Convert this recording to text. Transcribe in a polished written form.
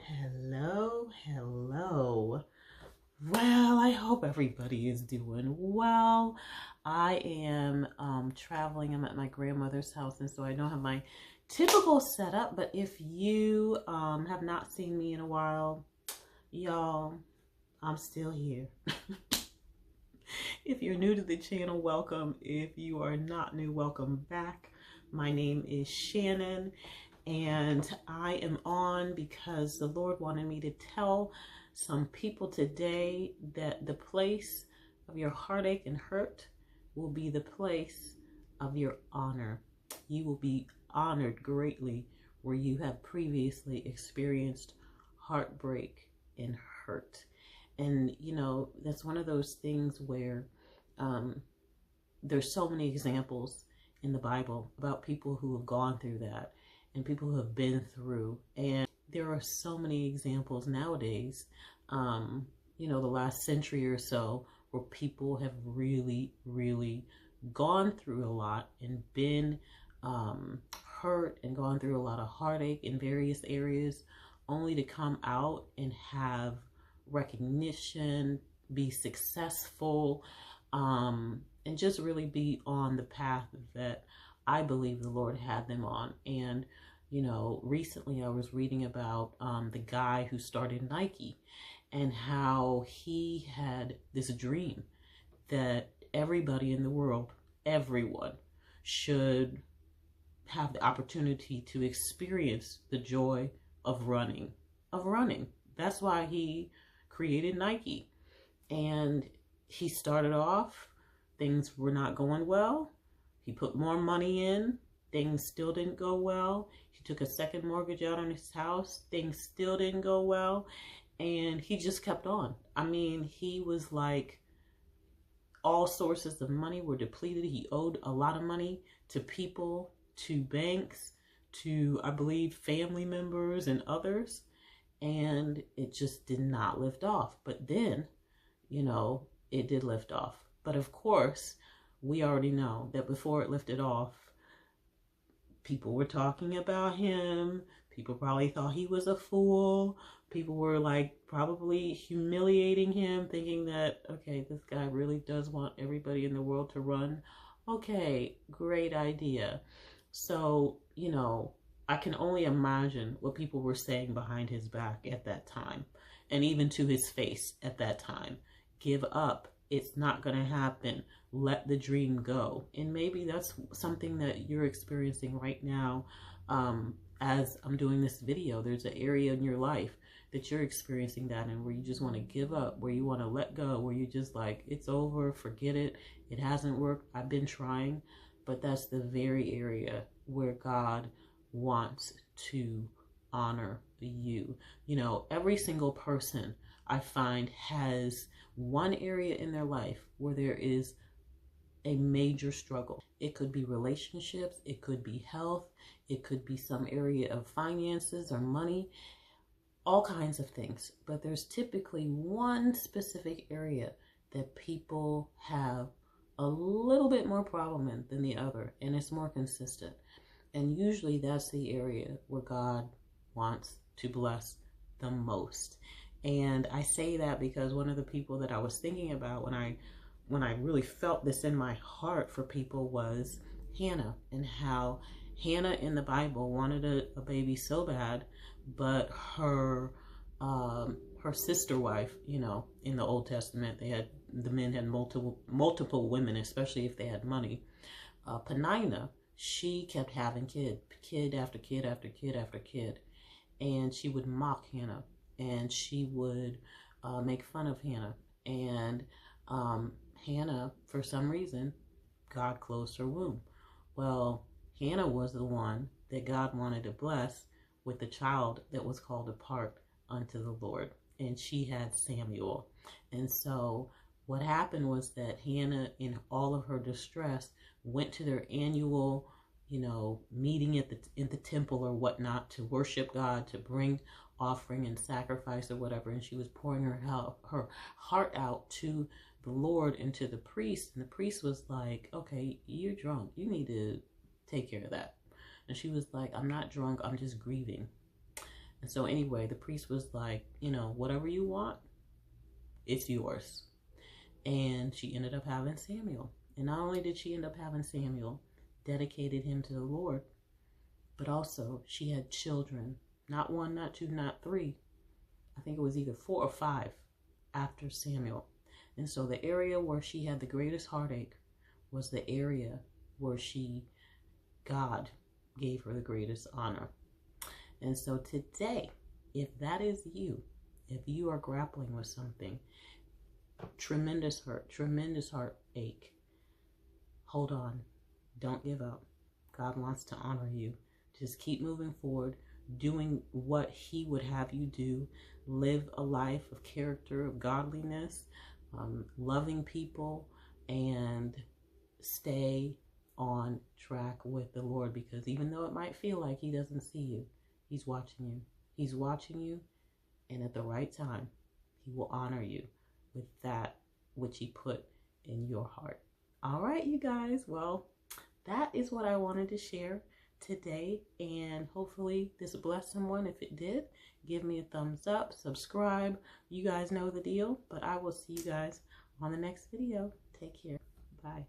Hello. Well, I hope everybody is doing well. I am traveling. I'm at my grandmother's house, and so I don't have my typical setup. But if you have not seen me in a while, y'all, I'm still here. If you're new to the channel, welcome. If you are not new, welcome back. My name is Shannon, and I am on because the Lord wanted me to tell some people today that the place of your heartache and hurt will be the place of your honor. You will be honored greatly where you have previously experienced heartbreak and hurt. And you know, that's one of those things where there's so many examples in the Bible about people who have gone through that and people who have been through. And there are so many examples nowadays, you know, the last century or so, where people have really, really gone through a lot and been hurt and gone through a lot of heartache in various areas, only to come out and have recognition, be successful, and just really be on the path that I believe the Lord had them on. And, you know, recently I was reading about the guy who started Nike and how he had this dream that everybody in the world, everyone, should have the opportunity to experience the joy of running. That's why he created Nike. And he started off, things were not going well. He put more money in, things still didn't go well. He took a second mortgage out on his house, things still didn't go well. And he just kept on. I mean, he was like, all sources of money were depleted. He owed a lot of money to people, to banks, to, I believe, family members and others. And it just did not lift off. But then, you know, it did lift off. But of course, we already know that before it lifted off, people were talking about him. People probably thought he was a fool. People were like probably humiliating him, thinking that, okay, this guy really does want everybody in the world to run. Okay, great idea. So, you know, I can only imagine what people were saying behind his back at that time, and even to his face at that time. Give up. It's not going to happen. Let the dream go. And maybe that's something that you're experiencing right now. As I'm doing this video, there's an area in your life that you're experiencing that, and where you just want to give up, where you want to let go, where you just like, it's over, forget it. It hasn't worked. I've been trying. But that's the very area where God wants to honor you. You know, every single person I find has one area in their life where there is a major struggle. It could be relationships, it could be health, it could be some area of finances or money, all kinds of things. But there's typically one specific area that people have a little bit more problem in than the other, and it's more consistent. And usually that's the area where God wants to bless the most. And I say that because one of the people that I was thinking about when I really felt this in my heart for people was Hannah, and how Hannah in the Bible wanted a baby so bad, but her sister wife, you know, in the Old Testament, the men had multiple women, especially if they had money. Penina, she kept having kid after kid after kid after kid, and she would mock Hannah, and she would make fun of Hannah. And Hannah, for some reason, God closed her womb. Well, Hannah was the one that God wanted to bless with the child that was called apart unto the Lord. And she had Samuel. And so what happened was that Hannah, in all of her distress, went to their annual, you know, meeting in the temple or whatnot to worship God, to bring offering and sacrifice or whatever. And she was pouring her heart out to the Lord and to the priest. And the priest was like, okay, you're drunk. You need to take care of that. And she was like, I'm not drunk. I'm just grieving. So anyway, the priest was like, you know, whatever you want, it's yours. And she ended up having Samuel. And not only did she end up having Samuel, dedicated him to the Lord, but also she had children. Not one, not two, not three. I think it was either 4 or 5 after Samuel. And so the area where she had the greatest heartache was the area where God gave her the greatest honor. And so today, if that is you, if you are grappling with something, tremendous hurt, tremendous heartache, hold on. Don't give up. God wants to honor you. Just keep moving forward, doing what he would have you do. Live a life of character, of godliness, loving people, and stay on track with the Lord, because even though it might feel like he doesn't see you, he's watching you. He's watching you, and at the right time, he will honor you with that which he put in your heart. All right, you guys. Well, that is what I wanted to share today, and hopefully this blessed someone. If it did, give me a thumbs up, subscribe. You guys know the deal, but I will see you guys on the next video. Take care. Bye.